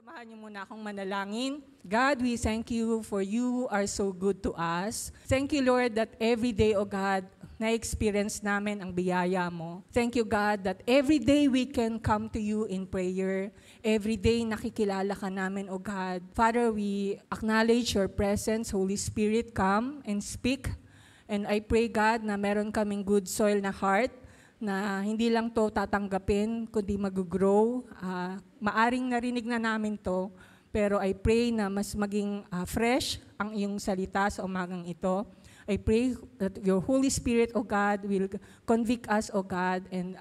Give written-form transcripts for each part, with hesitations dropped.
Samahan niyo muna akong manalangin. God, we thank you for you are so good to us. Thank you, Lord, that every day, O God, na-experience namin ang biyaya mo. Thank you, God, that every day we can come to you in prayer. Every day nakikilala ka namin, O God. Father, we acknowledge your presence. Holy Spirit, come and speak. And I pray, God, na meron kaming good soil na heart, na hindi lang to tatanggapin, kundi mag-grow. Maaring narinig na namin to, pero I pray na mas maging fresh ang iyong salita sa umagang ito. I pray that your Holy Spirit, O God, will convict us, O God, and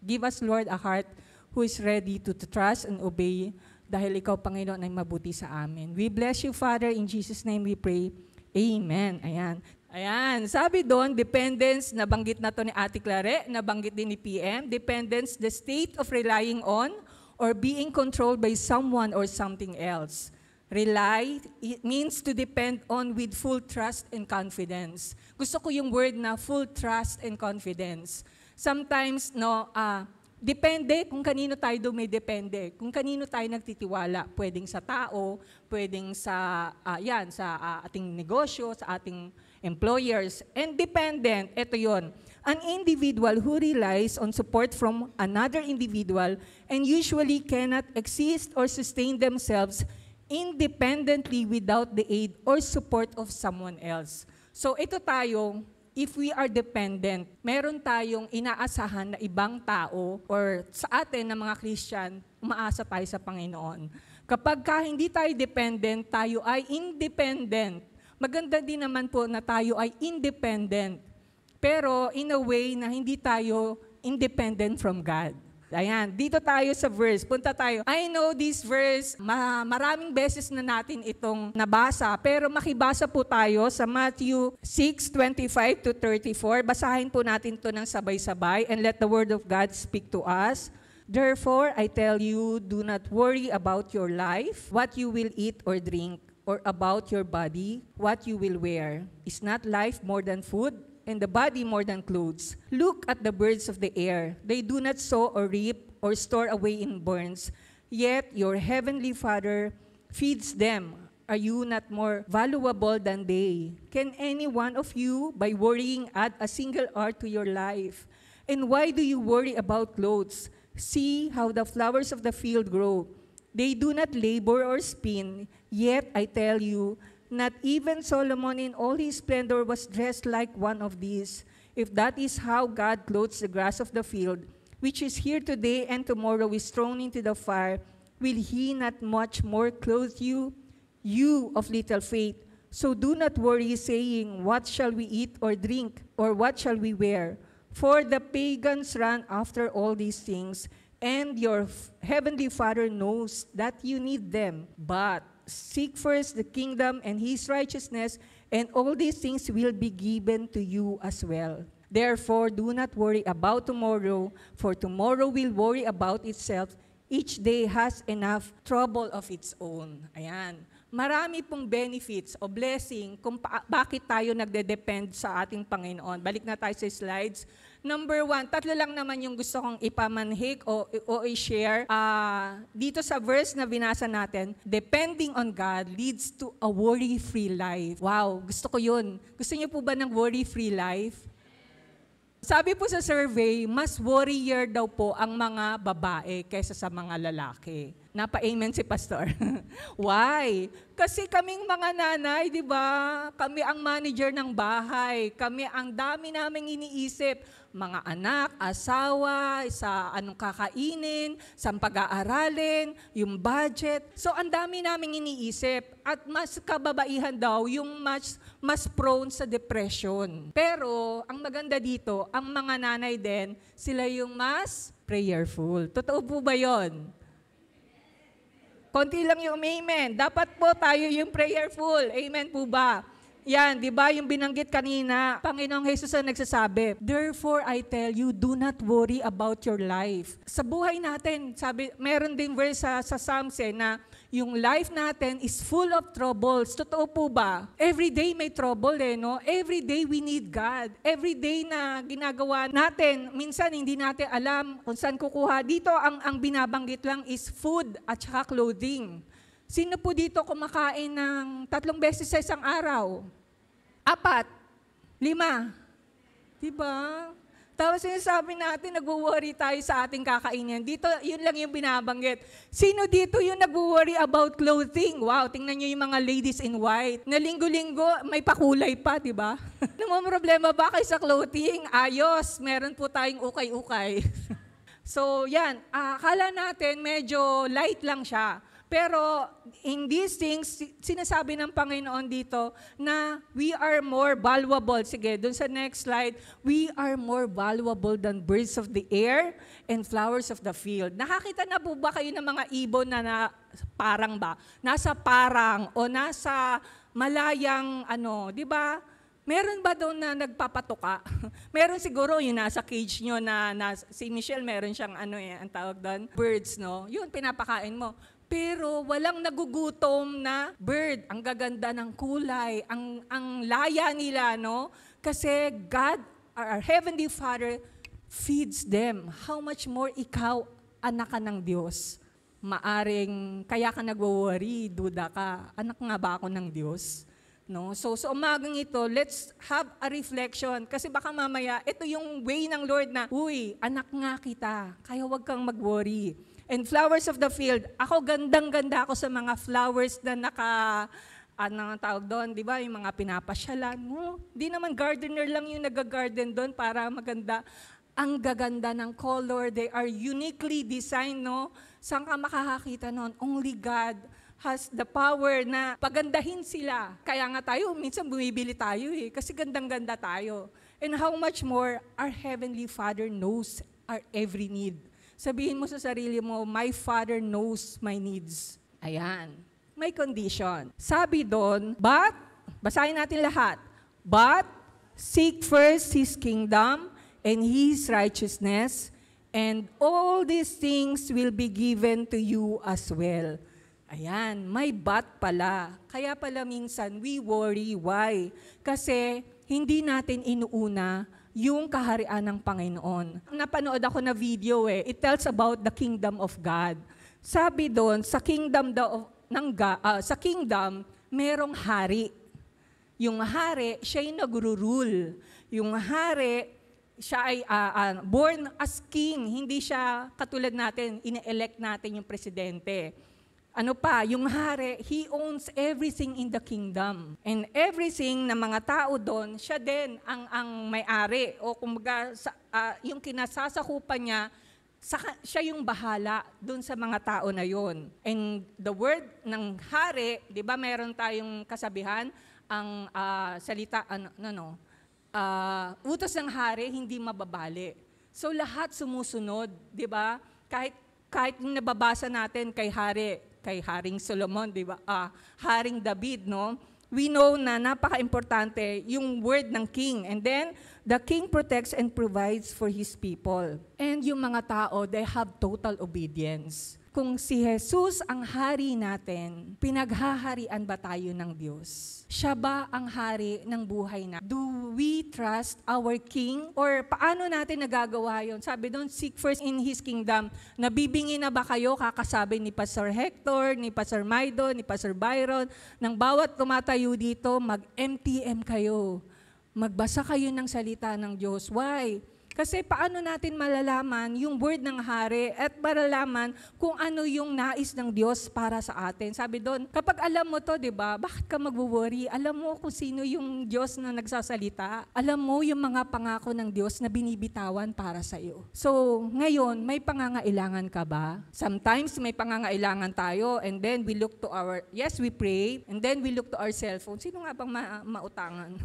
give us, Lord, a heart who is ready to trust and obey, dahil ikaw, Panginoon, ay mabuti sa amin. We bless you, Father. In Jesus' name we pray. Amen. Ayan, sabi doon, dependence, nabanggit na to ni Ate Clare, nabanggit din ni PM, dependence, the state of relying on or being controlled by someone or something else. Rely, it means to depend on with full trust and confidence. Gusto ko yung word na full trust and confidence. Sometimes, depende kung kanino tayo dumidepende, kung kanino tayo nagtitiwala. Pwedeng sa tao, pwedeng sa ating negosyo, sa ating employers. And dependent, ito yon. An individual who relies on support from another individual and usually cannot exist or sustain themselves independently without the aid or support of someone else. So ito tayo, if we are dependent, meron tayong inaasahan na ibang tao or sa atin na mga Christian, umaasa tayo sa Panginoon. Kapag hindi tayo dependent, tayo ay independent. Maganda din naman po na tayo ay independent, pero in a way na hindi tayo independent from God. Ayan, dito tayo sa verse. Punta tayo. I know this verse, maraming beses na natin itong nabasa, pero makibasa po tayo sa Matthew 6:25 to 34. Basahin po natin ito ng sabay-sabay, and let the word of God speak to us. Therefore, I tell you, do not worry about your life, what you will eat or drink, or about your body, what you will wear. Is not life more than food, and the body more than clothes? Look at the birds of the air. They do not sow or reap or store away in barns, yet your heavenly Father feeds them. Are you not more valuable than they? Can any one of you, by worrying, add a single hour to your life? And why do you worry about clothes? See how the flowers of the field grow. They do not labor or spin, yet I tell you, not even Solomon in all his splendor was dressed like one of these. If that is how God clothes the grass of the field, which is here today and tomorrow is thrown into the fire, will he not much more clothe you, you of little faith? So do not worry, saying, what shall we eat or drink, or what shall we wear? For the pagans run after all these things, and your heavenly Father knows that you need them. But seek first the kingdom and his righteousness, and all these things will be given to you as well. Therefore, do not worry about tomorrow, for tomorrow will worry about itself. Each day has enough trouble of its own. Ayan. Marami pong benefits o blessing kung bakit tayo nagde-depend sa ating Panginoon. Balik na tayo sa slides. Number 1, tatlo lang naman yung gusto kong ipamanhik o i-share. Dito sa verse na binasa natin, depending on God leads to a worry-free life. Wow, gusto ko yun. Gusto niyo po ba ng worry-free life? Sabi po sa survey, mas worrier daw po ang mga babae kaysa sa mga lalaki. Napa-amen si Pastor. Why? Kasi kaming mga nanay, di ba? Kami ang manager ng bahay. Kami ang dami naming iniisip. Mga anak, asawa, sa anong kakainin, sa pag-aaralin, yung budget. So, ang dami naming iniisip. At mas kababaihan daw yung mas prone sa depression. Pero, ang maganda dito, ang mga nanay din, sila yung mas prayerful. Totoo po ba yon? Konti lang yung amen. Dapat po tayo yung prayerful. Amen po ba? Yan, di ba? Yung binanggit kanina, Panginoong Jesus ang nagsasabi, therefore I tell you, do not worry about your life. Sa buhay natin, sabi, meron din verse sa Psalms na yung life natin is full of troubles. Totoo po ba? Every day may trouble no? Every day we need God. Every day na ginagawa natin, minsan hindi natin alam kung saan kukuha. Dito, ang binabanggit lang is food at saka clothing. Sino po dito kumakain ng 3 beses sa isang araw? 4, 5. Diba? Tapos sinasabi natin, nag-worry tayo sa ating kakainin. Dito, yun lang yung binabanggit. Sino dito yung nag-worry about clothing? Wow, tingnan nyo yung mga ladies in white. Na linggo-linggo, may pakulay pa, di ba? Problema ba kayo sa clothing? Ayos, meron po tayong ukay-ukay. So, yan. Akala natin medyo light lang siya. Pero in these things, sinasabi ng Panginoon dito na we are more valuable. Sige, dun sa next slide. We are more valuable than birds of the air and flowers of the field. Nakakita na po ba kayo ng mga ibon na parang ba? Nasa parang o nasa malayang di ba? Meron ba doon na nagpapatuka? Meron siguro yung nasa cage nyo na si Michelle, meron siyang ang tawag doon, birds, no? Yun, pinapakain mo. Pero walang nagugutom na bird. Ang gaganda ng kulay, ang laya nila, no? Kasi God, our Heavenly Father, feeds them. How much more ikaw, anak ka ng Diyos? Maaring, kaya ka nagwo-worry, duda ka, anak nga ba ako ng Diyos? No? So umagang ito, let's have a reflection. Kasi baka mamaya, ito yung way ng Lord na, uy, anak nga kita, kaya huwag kang mag-worry. And flowers of the field, ako gandang-ganda ako sa mga flowers na anong tawag doon, di ba? Yung mga pinapasyalan mo. Di naman gardener lang yung nag-garden doon para maganda. Ang gaganda ng color, they are uniquely designed, no? Saan ka makakakita noon? Only God has the power na pagandahin sila. Kaya nga tayo, minsan bumibili tayo kasi gandang-ganda tayo. And how much more, our Heavenly Father knows our every need. Sabihin mo sa sarili mo, my Father knows my needs. Ayan. May condition. Sabi doon, but, basahin natin lahat, but seek first His kingdom and His righteousness, and all these things will be given to you as well. Ayan, may but pala. Kaya pala minsan we worry. Why? Kasi hindi natin inuuna yung kaharian ng Panginoon. Napanood ako na video It tells about the kingdom of God. Sabi doon, sa kingdom sa kingdom, merong hari. Yung hari, siya yung nagro-rule. Yung hari, siya ay born as king. Hindi siya katulad natin, ine-elect natin yung presidente. Yung hari, he owns everything in the kingdom. And everything na mga tao doon, siya din ang may-ari. O kumbaga, yung kinasasakupan niya, siya yung bahala doon sa mga tao na yon. And the word ng hari, di ba meron tayong kasabihan, ang salita, utos ng hari, hindi mababali. So lahat sumusunod, di ba? Kahit yung nababasa natin kay Haring Solomon, di ba? Haring David, no? We know na napaka-importante yung word ng king. And then, the king protects and provides for his people. And yung mga tao, they have total obedience. Kung si Jesus ang hari natin, pinaghaharian ba tayo ng Diyos? Siya ba ang hari ng buhay natin? Do we trust our King? Or paano natin nagagawa yun? Sabi doon, seek first in His kingdom. Nabibingi na ba kayo, kakasabi ni Pastor Hector, ni Pastor Maido, ni Pastor Byron, ng bawat tumatayo dito, mag-MTM kayo. Magbasa kayo ng salita ng Diyos. Why? Kasi paano natin malalaman yung word ng hari at malalaman kung ano yung nais ng Diyos para sa atin. Sabi doon, kapag alam mo to, di ba, bakit ka mag-worry? Alam mo kung sino yung Diyos na nagsasalita. Alam mo yung mga pangako ng Diyos na binibitawan para sa iyo. So, ngayon, may pangangailangan ka ba? Sometimes may pangangailangan tayo and then we look to we pray and then we look to our cellphone. Sino nga bang mautangan?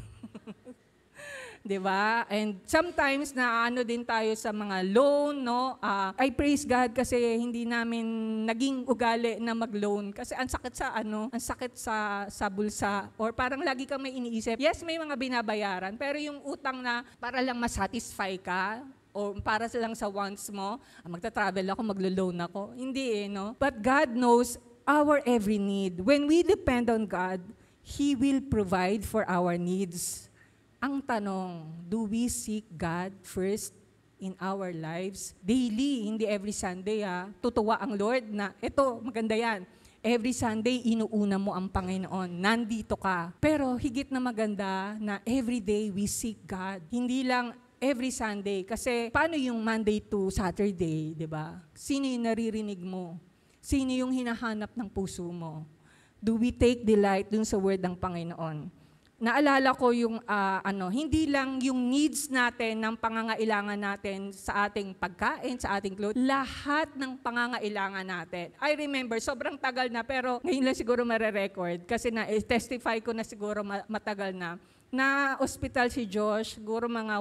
'di ba? And sometimes na ano din tayo sa mga loan, no? I praise God kasi hindi namin naging ugali na mag-loan kasi ang sakit sa bulsa or parang lagi kang may iniisip. Yes, may mga binabayaran, pero yung utang na para lang ma-satisfy ka o para lang sa wants mo, magta-travel ako, maglo-loan ako. Hindi no? But God knows our every need. When we depend on God, He will provide for our needs. Ang tanong, do we seek God first in our lives? Daily, hindi every Sunday tutuwa ang Lord na, eto, maganda yan. Every Sunday, inuuna mo ang Panginoon. Nandito ka. Pero higit na maganda na every day we seek God. Hindi lang every Sunday. Kasi paano yung Monday to Saturday, di ba? Sino yung naririnig mo? Sino yung hinahanap ng puso mo? Do we take delight dun sa word ng Panginoon? Naalala ko yung hindi lang yung needs natin ng pangangailangan natin sa ating pagkain, sa ating clothes, lahat ng pangangailangan natin. I remember, sobrang tagal na, pero ngayon lang siguro mare-record kasi na-testify ko na siguro matagal na hospital si Josh, siguro mga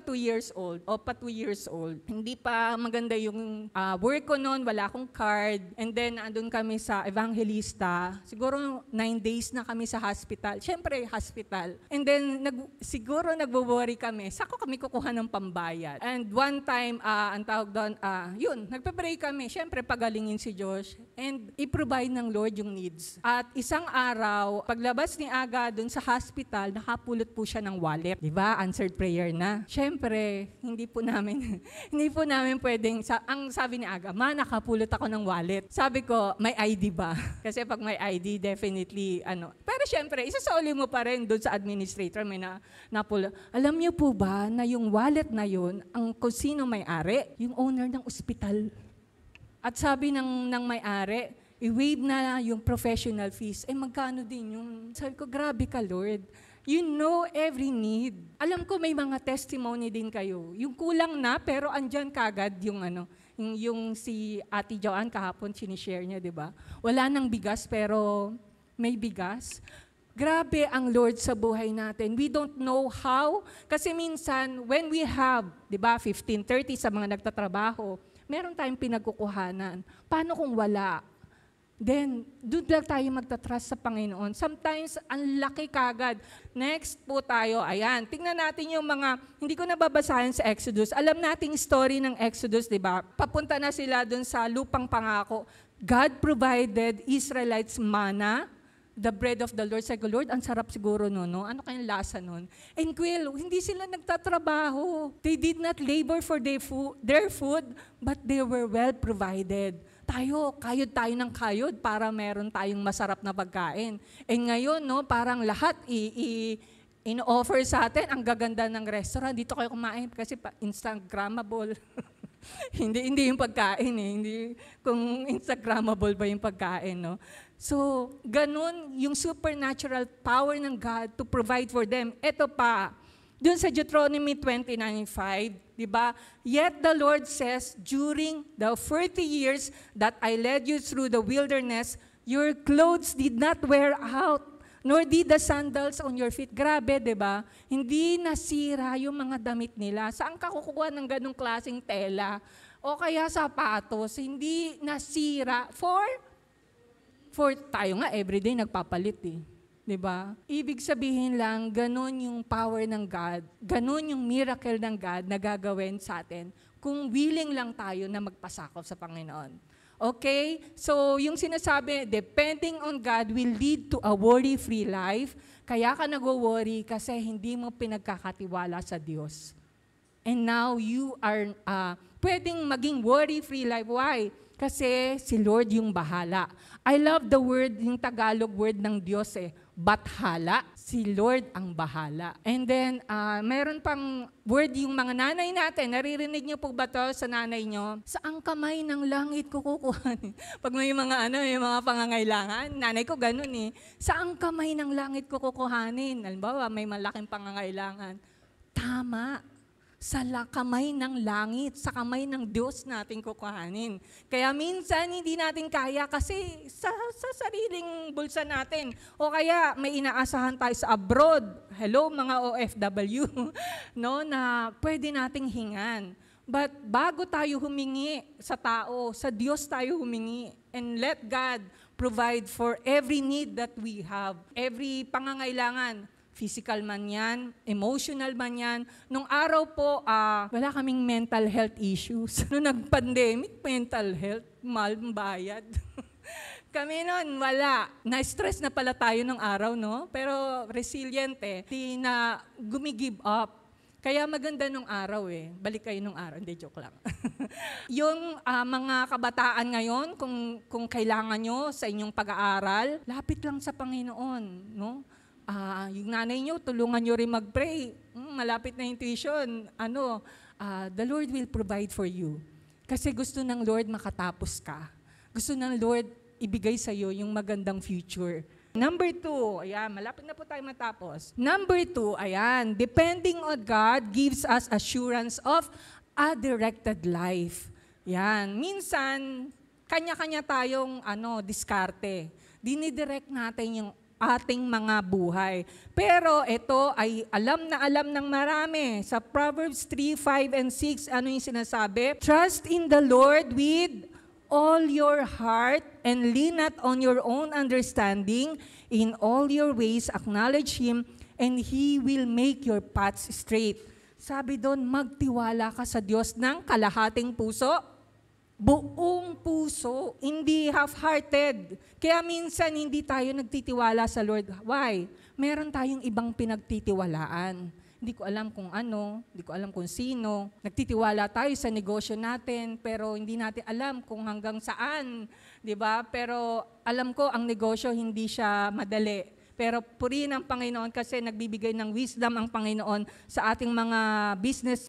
2 years old o pa 2 years old. Hindi pa maganda yung work ko noon, wala akong card. And then, andun kami sa Evangelista. Siguro 9 days na kami sa hospital. Siyempre, hospital. And then, siguro nagwo-worry kami. Saan kami kukuha ng pambayad? And one time, ang tawag doon, nagpe-pray kami. Siyempre, pagalingin si Josh. And i-provide ng Lord yung needs. At isang araw, paglabas ni Aga doon sa hospital, nakapulot po siya ng wallet. Diba? Answered prayer na. Siyempre, hindi po namin pwedeng, ang sabi ni Aga, nakapulot ako ng wallet. Sabi ko, may ID ba? Kasi pag may ID, definitely, Pero siyempre, isasauli mo pa rin doon sa administrator, may napulot. Alam niyo po ba na yung wallet na yun, kung sino may-ari? Yung owner ng ospital. At sabi ng may-ari, i-waive na yung professional fees. Magkano din yung, sabi ko, grabe ka, Lord. You know every need. Alam ko may mga testimony din kayo. Yung kulang na, pero andyan kagad yung si Ate Joanne kahapon, sinishare niya, di ba? Wala nang bigas, pero may bigas. Grabe ang Lord sa buhay natin. We don't know how. Kasi minsan, when we have, di ba, 15:30 sa mga nagtatrabaho, meron tayong pinagkukuhanan. Paano kung wala? Then, doon lang tayo magtatrust sa Panginoon. Sometimes, ang laki kagad. Next po tayo, ayan. Tingnan natin yung mga, hindi ko nababasahin sa Exodus. Alam nating story ng Exodus, di ba? Papunta na sila doon sa lupang pangako. God provided Israelites manna, the bread of the Lord. Sabi ko, Lord, ang sarap siguro no? Ano kayang lasa nun? And hindi sila nagtatrabaho. They did not labor for their food, but they were well provided. Kayod tayo ng kayod para meron tayong masarap na pagkain. Ngayon, parang lahat in-offer sa atin, ang gaganda ng restaurant. Dito kayo kumain kasi Instagrammable. hindi yung pagkain hindi kung Instagrammable ba yung pagkain, no? So, ganun yung supernatural power ng God to provide for them. Ito pa, doon sa Deuteronomy 29:5, di ba? Yet the Lord says, during the 40 years that I led you through the wilderness, your clothes did not wear out, nor did the sandals on your feet. Grabe, di ba? Hindi nasira yung mga damit nila. Saan ka kukuha ng ganong klaseng tela? O kaya sapatos, hindi nasira. For tayo nga, everyday nagpapalit eh. Diba? Ibig sabihin lang, ganun yung power ng God, ganun yung miracle ng God na gagawin sa atin kung willing lang tayo na magpasakop sa Panginoon. Okay? So, yung sinasabi, depending on God will lead to a worry-free life. Kaya ka nag-worry kasi hindi mo pinagkakatiwala sa Diyos. And now, you are pwedeng maging worry-free life. Why? Kasi si Lord yung bahala. I love the word, yung Tagalog word ng Diyos bathala. Si Lord ang bahala. And then, meron pang word yung mga nanay natin. Naririnig niyo po ba to sa nanay niyo? Saang kamay ng langit ko kukuhanin? Pag may mga may mga pangangailangan, nanay ko ganun Saang kamay ng langit ko kukuhanin? Halimbawa, may malaking pangangailangan. Tama. kamay ng langit, sa kamay ng Diyos natin kukuhanin. Kaya minsan hindi natin kaya kasi sa sariling bulsa natin. O kaya may inaasahan tayo sa abroad. Hello mga OFW, no, na pwede nating hingan. But bago tayo humingi sa tao, sa Diyos tayo humingi. And let God provide for every need that we have. Every pangangailangan. Physical man yan, emotional man yan. Nung araw po, wala kaming mental health issues. Nung nag-pandemic, mental health, mahal bayad. Kami noon, wala. Na-stress na pala tayo nung araw, no? Pero resilient di na gumigive up. Kaya maganda nung araw Balik kayo nung araw, hindi, joke lang. Yung mga kabataan ngayon, kung kailangan nyo sa inyong pag-aaral, lapit lang sa Panginoon, no? Yung nanay nyo, tulungan nyo rin mag-pray. Malapit na yung tuition. The Lord will provide for you. Kasi gusto ng Lord makatapos ka. Gusto ng Lord ibigay sa'yo yung magandang future. Number 2, ayan, malapit na po tayo matapos. Number 2, ayan, depending on God gives us assurance of a directed life. Yan, minsan, kanya-kanya tayong diskarte. Dinidirect natin yung ating mga buhay. Pero ito ay alam ng marami. Sa Proverbs 3, 5, and 6, ano yung sinasabi? Trust in the Lord with all your heart and lean not on your own understanding. In all your ways, acknowledge Him and He will make your paths straight. Sabi doon, magtiwala ka sa Diyos ng kalahating puso, buong puso, hindi half-hearted. Kaya minsan hindi tayo nagtitiwala sa Lord. Why? Meron tayong ibang pinagtitiwalaan. Hindi ko alam kung ano, hindi ko alam kung sino. Nagtitiwala tayo sa negosyo natin, pero hindi natin alam kung hanggang saan. 'Di ba? Pero alam ko, ang negosyo hindi siya madali. Pero purihin ang Panginoon kasi nagbibigay ng wisdom ang Panginoon sa ating mga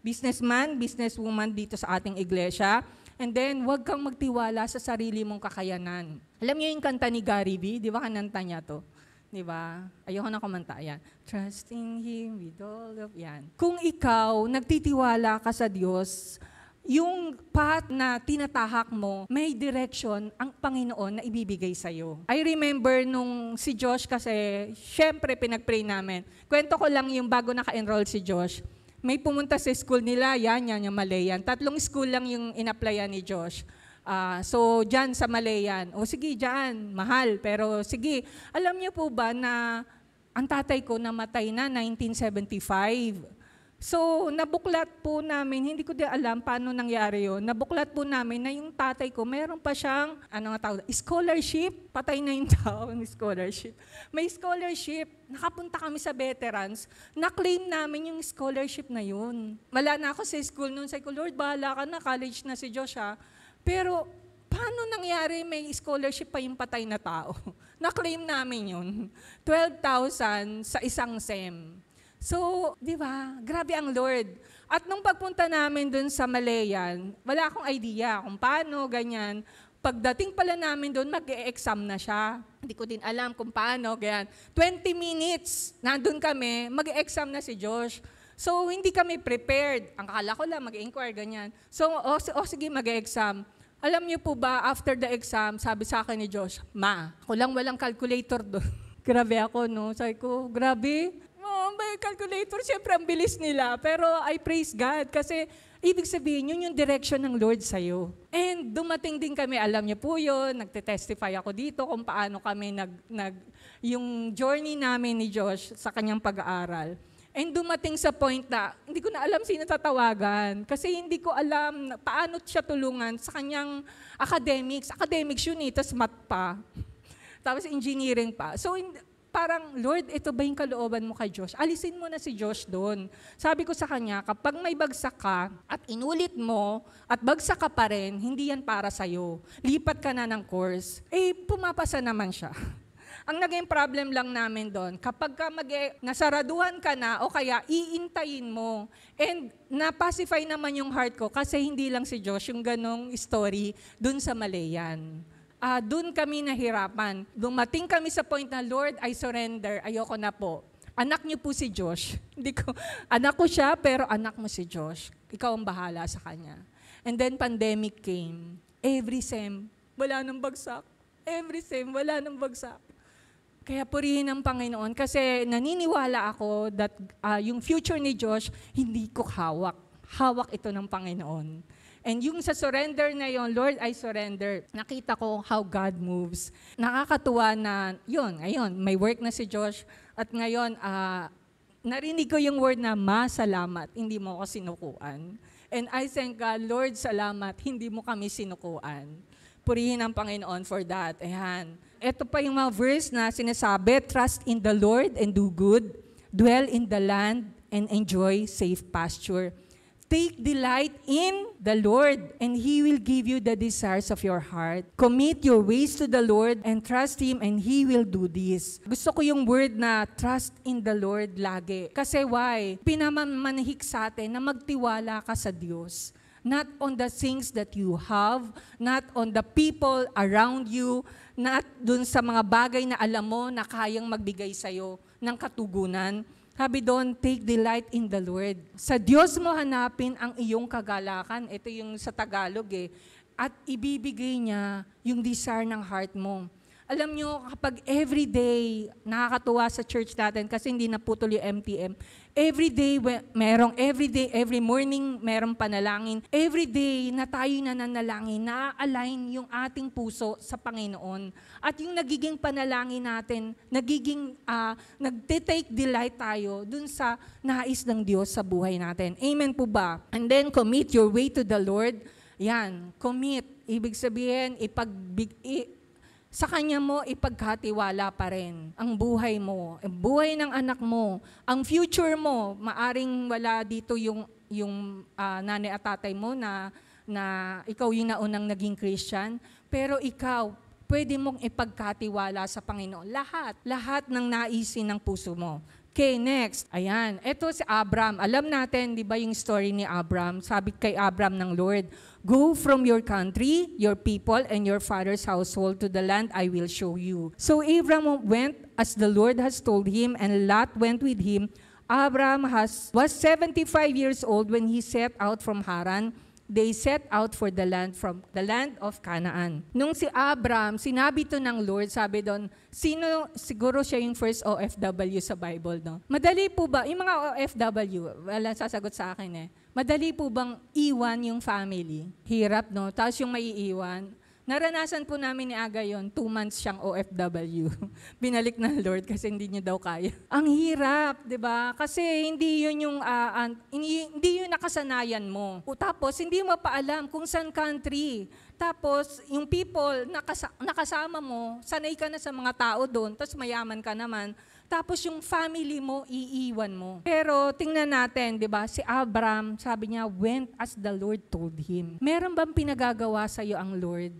businessman, businesswoman dito sa ating iglesia. And then, huwag kang magtiwala sa sarili mong kakayanan. Alam niyo yung kanta ni Gary V? Di ba kananta niya to? Di ba? Ayoko na kumanta. Yan. Trusting Him with all of... Yan. Kung ikaw, nagtitiwala ka sa Diyos, yung path na tinatahak mo, may direction ang Panginoon na ibibigay sa'yo. I remember nung si Josh kasi, syempre pinag-pray namin. Kwento ko lang yung bago naka-enroll si Josh. May pumunta sa school nila, yan, yung Malayan. 3 school lang yung in-applyan ni Josh. So, dyan sa Malayan. O sige, dyan, mahal. Pero sige, alam niyo po ba na ang tatay ko namatay na 1975. So, nabuklat po namin, hindi ko din alam paano nangyari yun. Nabuklat po namin na yung tatay ko, meron pa siyang, scholarship. Patay na yung tao ng scholarship. May scholarship. Nakapunta kami sa veterans. Na-claim namin yung scholarship na yun. Wala na ako sa school noon. Sabi ko, Lord, bahala ka na. College na si Josh, ha? Pero, paano nangyari may scholarship pa yung patay na tao? Na-claim namin yun. 12,000 sa isang SEM. So, di ba? Grabe ang Lord. At nung pagpunta namin dun sa Malayan, wala akong idea kung paano, ganyan. Pagdating pala namin dun, mag-e-exam na siya. Hindi ko din alam kung paano, ganyan. 20 minutes, nandun kami, mag-e-exam na si Josh. So, hindi kami prepared. Ang akala ko lang, mag-inquire, ganyan. So, sige, mag-e-exam. Alam niyo po ba, after the exam, sabi sa akin ni Josh, Ma, ako lang walang calculator doon. Grabe ako, no? Sabi ko, grabe. May calculator, siyempre ang bilis nila. Pero I praise God kasi ibig sabihin, yun yung direction ng Lord sa'yo. And dumating din kami, alam niyo po yun, nagte-testify ako dito kung paano kami yung journey namin ni Josh sa kanyang pag-aaral. And dumating sa point na hindi ko na alam sino tatawagan kasi hindi ko alam paano siya tulungan sa kanyang academics. Academics yun tapos math pa. Tapos engineering pa. So parang, Lord, ito ba yung kalooban mo kay Josh? Alisin mo na si Josh doon. Sabi ko sa kanya, kapag may bagsak ka at inulit mo at bagsak ka pa rin, hindi yan para sa'yo. Lipat ka na ng course. Pumapasa naman siya. Ang naging problem lang namin doon, kapag ka nasaraduhan ka na o kaya iintayin mo, and napacify naman yung heart ko kasi hindi lang si Josh yung ganong story doon sa Malayan. Doon kami nahirapan. Dumating kami sa point na, Lord, I surrender. Ayoko na po. anak niyo po si Josh. Anak ko siya, pero anak mo si Josh. Ikaw ang bahala sa kanya. And then pandemic came. Every sem, wala nang bagsak. Every sem, wala nang bagsak. Kaya purihin ang Panginoon kasi naniniwala ako that yung future ni Josh, hindi ko hawak. Hawak ito ng Panginoon. And yung sa surrender na yon, Lord, I surrender. Nakita ko how God moves. Nakakatuwa na, ngayon, may work na si Josh. At ngayon, narinig ko yung word na, salamat, hindi mo ako sinukuan. And I thank God, Lord, salamat, hindi mo kami sinukuan. Purihin ang Panginoon for that. Ayan. Ito pa yung mga verse na sinasabi, trust in the Lord and do good, dwell in the land and enjoy safe pasture. Take delight in the Lord, and He will give you the desires of your heart. Commit your ways to the Lord and trust Him, and He will do this. Gusto ko yung word na trust in the Lord lagi. Kasi why? Pinamanhik sa atin na magtiwala ka sa Diyos. Not on the things that you have, not on the people around you, not dun sa mga bagay na alam mo na kayang magbigay sa'yo ng katugunan. Sabi doon, take delight in the Lord. Sa Diyos mo hanapin ang iyong kagalakan. Ito yung sa Tagalog At ibibigay niya yung desire ng heart mo. Alam nyo, kapag everyday, nakakatuwa sa church natin kasi hindi naputol yung MTM. Everyday, every morning, merong panalangin. Everyday na tayo nananalangin, na-align yung ating puso sa Panginoon. At yung nagiging panalangin natin, nagtitake delight tayo dun sa nais ng Diyos sa buhay natin. Amen po ba? And then, commit your way to the Lord. Yan, commit. Ibig sabihin, sa Kanya mo ipagkatiwala pa rin ang buhay mo, ang buhay ng anak mo, ang future mo. Maaring wala dito yung nanay at tatay mo na ikaw yung naunang naging Christian, pero ikaw, pwede mong ipagkatiwala sa Panginoon. Lahat ng naisin ng puso mo. Okay, next. Ayan, ito si Abram. Alam natin, di ba yung story ni Abram? Sabi kay Abram ng Lord, go from your country, your people, and your father's household to the land I will show you. So Abram went as the Lord has told him, and Lot went with him. Abram was 75 years old when he set out from Haran. They set out for the land of Canaan. Nung si Abram, sinabi to ng Lord, sabi doon, siguro siya yung first OFW sa Bible, no? Madali po ba, yung mga OFW, wala sasagot sa akin madali po bang iwan yung family? Hirap, no? Tapos yung maiiwan, naranasan po namin ni Aga yon, 2 months siyang OFW. Binalik ng Lord kasi hindi niya daw kaya. Ang hirap, di ba? Kasi hindi yun yung nakasanayan mo. Tapos hindi mo pa alam kung saan country. Tapos yung people nakasama mo, sanay ka na sa mga tao doon, tapos mayaman ka naman. Tapos yung family mo, iiwan mo. Pero tingnan natin, di ba? Si Abram, sabi niya, went as the Lord told him. Meron bang pinagagawa sa iyo ang Lord?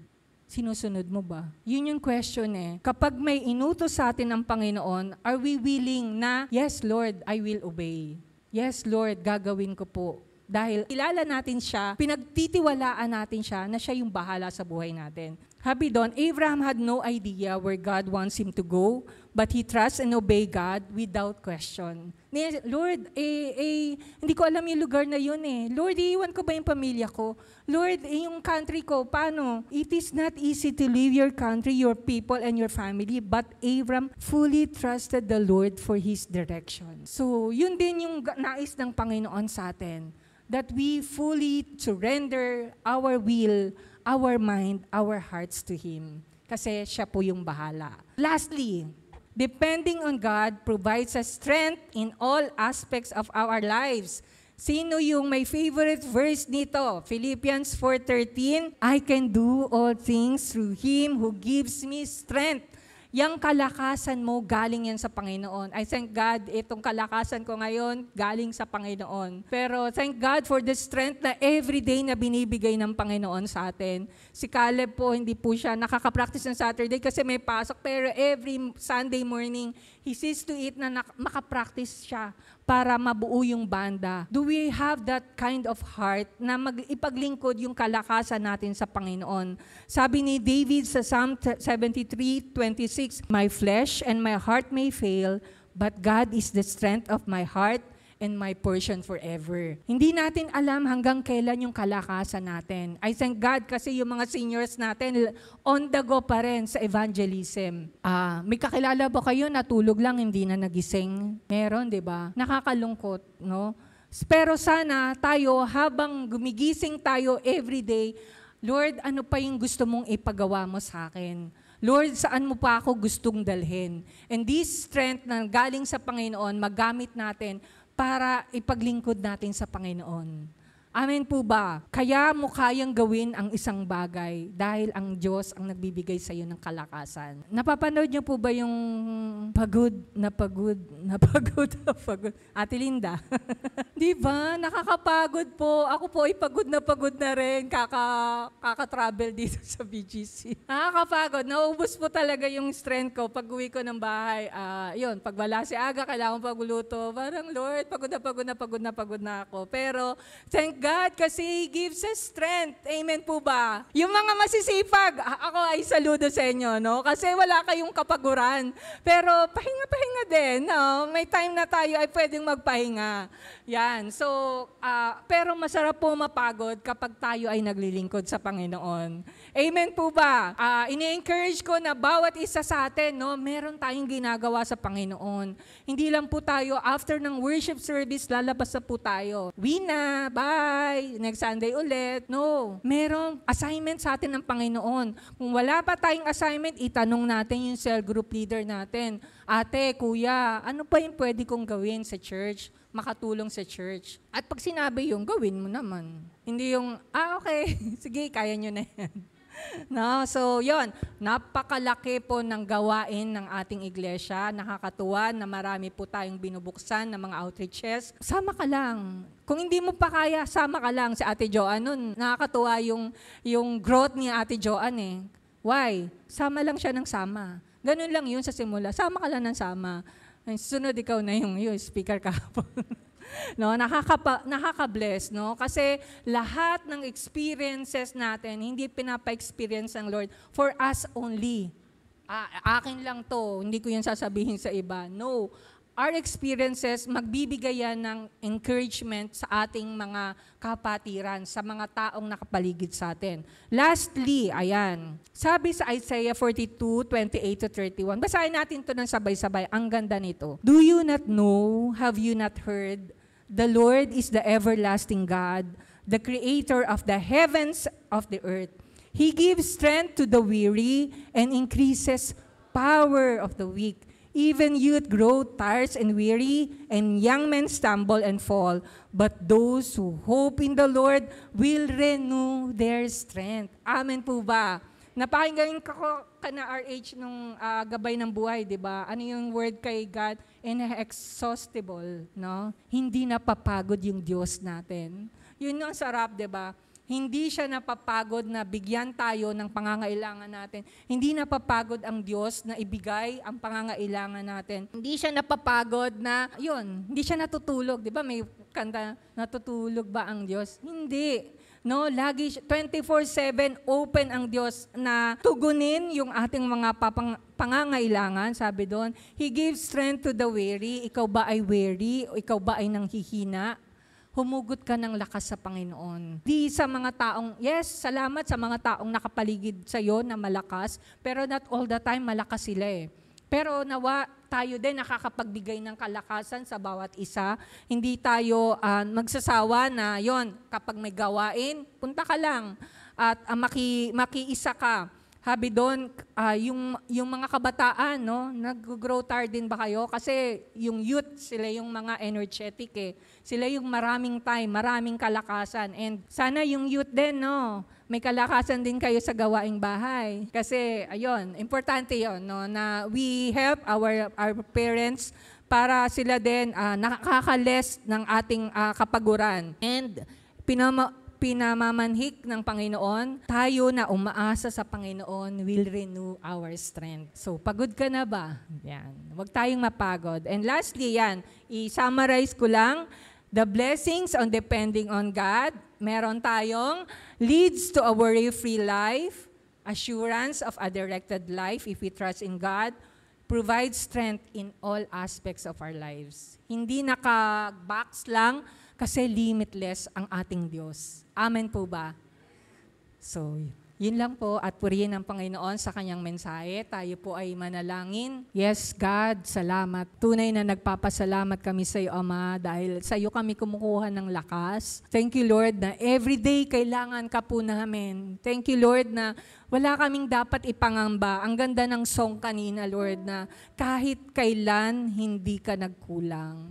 Sinusunod mo ba? Yun yung question Kapag may inutos sa atin ng Panginoon, are we willing na, yes Lord, I will obey. Yes Lord, gagawin ko po. Dahil kilala natin siya, pinagtitiwalaan natin siya na siya yung bahala sa buhay natin. Habi doon, Abraham had no idea where God wants him to go, but he trusts and obey God without question. Lord, hindi ko alam yung lugar na yun Lord, iiwan ko ba yung pamilya ko? Lord, yung country ko, paano? It is not easy to leave your country, your people, and your family, but Abram fully trusted the Lord for his direction. So, yun din yung nais ng Panginoon sa atin, that we fully surrender our will, our mind, our hearts to Him. Kasi siya po yung bahala. Lastly, depending on God provides us strength in all aspects of our lives. Sino yung may favorite verse nito? Philippians 4:13, I can do all things through Him who gives me strength. Yang kalakasan mo, galing yan sa Panginoon. I thank God, itong kalakasan ko ngayon, galing sa Panginoon. Pero thank God for the strength na everyday na binibigay ng Panginoon sa atin. Si Caleb po, hindi po siya nakaka-practice ng Saturday kasi may pasok, pero every Sunday morning, he sees to it na makapractice siya para mabuo yung banda. Do we have that kind of heart na ipaglingkod yung kalakasan natin sa Panginoon? Sabi ni David sa Psalm 73:26, my flesh and my heart may fail, but God is the strength of my heart and my portion forever. Hindi natin alam hanggang kailan yung kalakasan natin. I thank God kasi yung mga seniors natin on the go pa rin sa evangelism. May kakilala ba kayo natulog lang, hindi na nagising? Meron, di ba? Nakakalungkot, no? Pero sana tayo, habang gumigising tayo everyday, Lord, ano pa yung gusto mong ipagawa mo sa akin? Lord, saan mo pa ako gustong dalhin? And this strength na galing sa Panginoon, magamit natin para ipaglingkod natin sa Panginoon. Amen po ba? Kaya mo kayang gawin ang isang bagay dahil ang Diyos ang nagbibigay sa iyo ng kalakasan. Napapanood niyo po ba yung pagod? Ate Linda? Di ba? Nakakapagod po. Ako po ay pagod na rin. Kaka-travel dito sa BGC. Nakakapagod. Naubos po talaga yung strength ko pag uwi ko ng bahay. Yun, pag wala si Aga, kailangan pagluto. Parang, Lord, pagod na ako. Pero, thank God kasi He gives us strength. Amen po ba? Yung mga masisipag, ako ay saludo sa inyo, no? Kasi wala kayong kapaguran. Pero pahinga-pahinga din, no? May time na tayo ay pwedeng magpahinga. Yan. So, pero masarap po mapagod kapag tayo ay naglilingkod sa Panginoon. Amen po ba? Ini-encourage ko na bawat isa sa atin, no? Meron tayong ginagawa sa Panginoon. Hindi lang po tayo, after ng worship service, lalabas na po tayo. Wina, bye! Next Sunday ulit. No. Merong assignment sa atin ng Panginoon. Kung wala pa tayong assignment, itanong natin yung cell group leader natin. Ate, kuya, ano pa yung pwede kong gawin sa church? Makatulong sa church. At pag sinabi yung, gawin mo naman. Hindi yung, okay, sige, kaya nyo na yan. No, so yon, napakalaki po ng gawain ng ating iglesia. Nakakatuwa na marami po tayong binubuksan ng mga outreaches. Sama ka lang. Kung hindi mo pa kaya, sama ka lang. Si Ate Joanne nun, nakakatuwa yung growth ni Ate Joanne eh. Why? Sama lang siya ng sama. Ganun lang yun sa simula. Sama ka lang ng sama. Sunod ikaw na yung speaker kahapon. No, nakaka-bless, no? Kasi lahat ng experiences natin, hindi pinapa-experience ng Lord for us only. Akin lang to, hindi ko yan sasabihin sa iba. No, our experiences, magbibigay yan ng encouragement sa ating mga kapatiran, sa mga taong nakapaligid sa atin. Lastly, ayan, sabi sa Isaiah 42:28-31, basahin natin to ng sabay-sabay, ang ganda nito. Do you not know, have you not heard, the Lord is the everlasting God, the creator of the heavens of the earth. He gives strength to the weary and increases power of the weak. Even youth grow tired and weary, and young men stumble and fall. But those who hope in the Lord will renew their strength. Amen po ba? Napakinggan ko na RH nung gabay ng buhay, di ba? Ano yung word kay God? Inexhaustible, no? Hindi napapagod yung Diyos natin. Yun ang sarap, di ba? Hindi siya napapagod na bigyan tayo ng pangangailangan natin. Hindi napapagod ang Diyos na ibigay ang pangangailangan natin. Hindi siya napapagod na, hindi siya natutulog. Di ba may kanta, natutulog ba ang Diyos? Hindi. No, lagi 24/7 open ang Diyos na tugunin yung ating mga pangangailangan, sabi doon. He gives strength to the weary. Ikaw ba ay weary o ikaw ba ay nanghihina? Humugot ka ng lakas sa Panginoon. Di sa mga taong, yes, salamat sa mga taong nakapaligid sa iyo na malakas, pero not all the time malakas sila eh. Pero nawa tayo din nakakapagbigay ng kalakasan sa bawat isa. Hindi tayo magsasawa na kapag may gawain, punta ka lang at makiisa ka. Habi doon, yung mga kabataan, no, nag-grow tired din ba kayo? Kasi yung youth, sila yung mga energetic eh. Sila yung maraming time, maraming kalakasan. And sana yung youth din, no, may kalakasan din kayo sa gawaing bahay. Kasi, importante yon, no, na we help our parents para sila din nakakales ng ating kapaguran. And pinamamanhik ng Panginoon, tayo na umaasa sa Panginoon will renew our strength. So, pagod ka na ba? Yan. Huwag tayong mapagod. And lastly, i-summarize ko lang, the blessings on depending on God, meron tayong leads to a worry-free life, assurance of a directed life if we trust in God, provide strength in all aspects of our lives. Hindi naka-box lang kasi limitless ang ating Diyos. Amen po ba? So, yun lang po at purihin ang Panginoon sa kanyang mensahe. Tayo po ay manalangin. Yes, God, salamat. Tunay na nagpapasalamat kami sa iyo, Ama, dahil sa iyo kami kumukuha ng lakas. Thank you, Lord, na everyday kailangan ka po namin. Thank you, Lord, na wala kaming dapat ipangamba. Ang ganda ng song kanina, Lord, na kahit kailan hindi ka nagkulang.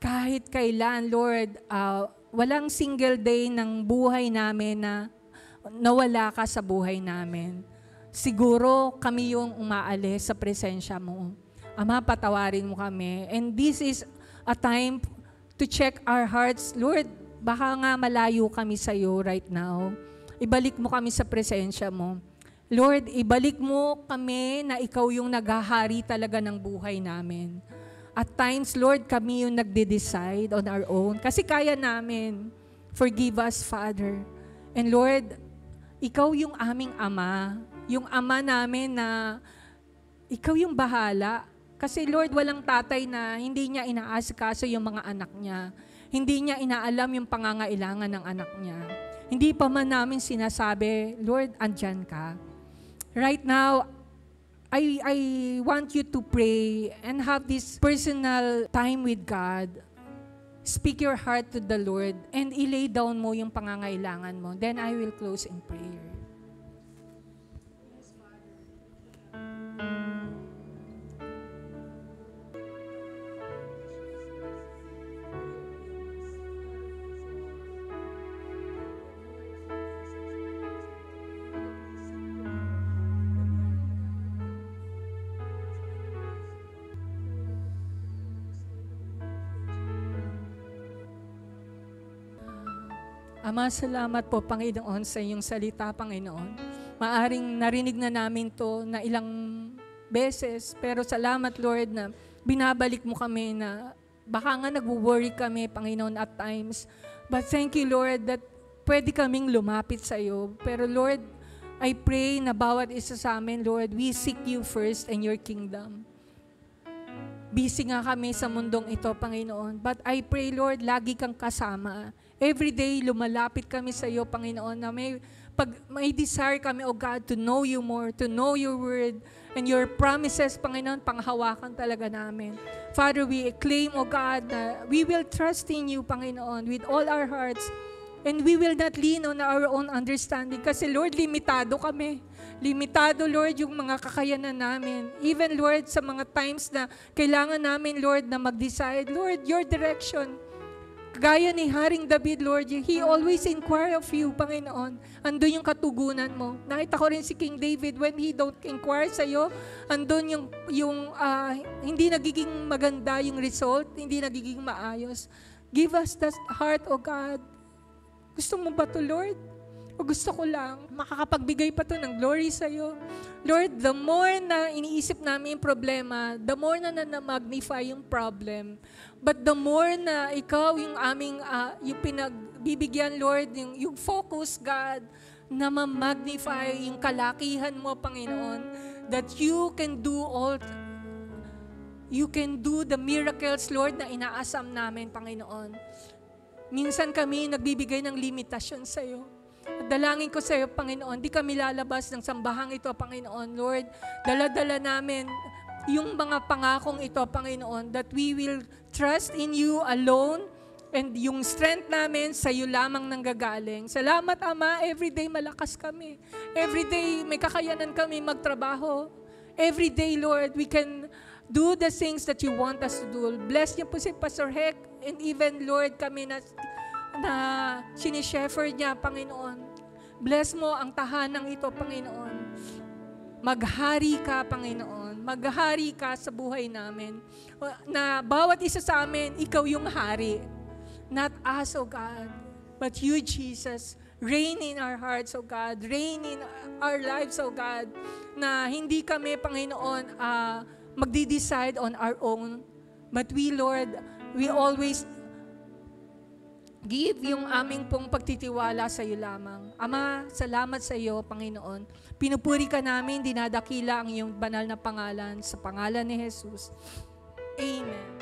Kahit kailan, Lord, walang single day ng buhay namin na nawala ka sa buhay namin. Siguro kami yung umaalis sa presensya mo. Ama, patawarin mo kami. And this is a time to check our hearts. Lord, baka nga malayo kami sa iyo right now. Ibalik mo kami sa presensya mo. Lord, ibalik mo kami na ikaw yung naghahari talaga ng buhay namin. At times, Lord, kami yung nagde-decide on our own. Kasi kaya namin. Forgive us, Father. And Lord, ikaw yung aming Ama, yung Ama namin na ikaw yung bahala. Kasi Lord, walang tatay na hindi niya inaasikaso yung mga anak niya. Hindi niya inaalam yung pangangailangan ng anak niya. Hindi pa man namin sinasabi, Lord, andyan ka. Right now, I want you to pray and have this personal time with God. Speak your heart to the Lord and ilay down mo yung pangangailangan mo. Then I will close in prayer. Ama, salamat po, Panginoon, sa iyong salita, Panginoon. Maaring narinig na namin to na ilang beses, pero salamat, Lord, na binabalik mo kami na baka nga nag-worry kami, Panginoon, at times. But thank you, Lord, that pwede kaming lumapit sa iyo. Pero Lord, I pray na bawat isa sa amin, Lord, we seek you first and your kingdom. Busy nga kami sa mundong ito, Panginoon. But I pray, Lord, lagi kang kasama. Every day, lumalapit kami sa iyo, Panginoon, na may desire kami, O God, to know you more, to know your word, and your promises, Panginoon, panghawakan talaga namin. Father, we claim, O God, na we will trust in you, Panginoon, with all our hearts, and we will not lean on our own understanding. Kasi, Lord, limitado kami. Limitado, Lord, yung mga kakayanan namin. Even, Lord, sa mga times na kailangan namin, Lord, na mag-decide, Lord, your direction. Gaya ni Haring David, Lord, he always inquire of you, Panginoon. Andun yung katugunan mo. Nakita ko rin si King David, when he don't inquire sa iyo, andun yung hindi nagiging maganda yung result, hindi nagiging maayos. Give us that heart, O God. Gusto mo ba to, Lord? O gusto ko lang, makakapagbigay pa to ng glory sa iyo. Lord, the more na iniisip namin yung problema, the more na na-magnify yung problem. But the more na ikaw yung aming, yung pinagbibigyan, Lord, yung focus, God, na ma-magnify yung kalakihan mo, Panginoon, that you can do the miracles, Lord, na inaasam namin, Panginoon. Minsan kami nagbibigay ng limitasyon sa iyo. Dalangin ko sa iyo, Panginoon, di kami lalabas ng sambahang ito, Panginoon. Lord, dala-dala namin yung mga pangakong ito, Panginoon, that we will trust in you alone and yung strength namin sa iyo lamang nanggagaling. Salamat, Ama, everyday malakas kami. Everyday may kakayanan kami magtrabaho. Everyday, Lord, we can do the things that you want us to do. Bless niyo po si Pastor Heck and even, Lord, kami na sinishepherd niya, Panginoon. Bless mo ang tahanang ito, Panginoon. Maghari ka, Panginoon. Maghari ka sa buhay namin. Na bawat isa sa amin, ikaw yung hari. Not us, O God, but you, Jesus. Reign in our hearts, O God. Reign in our lives, O God. Na hindi kami, Panginoon, magdi-decide on our own. But we, Lord, we always give yung aming pong pagtitiwala sa iyo lamang. Ama, salamat sa iyo, Panginoon. Pinupuri ka namin, dinadakila ang iyong banal na pangalan sa pangalan ni Jesus. Amen.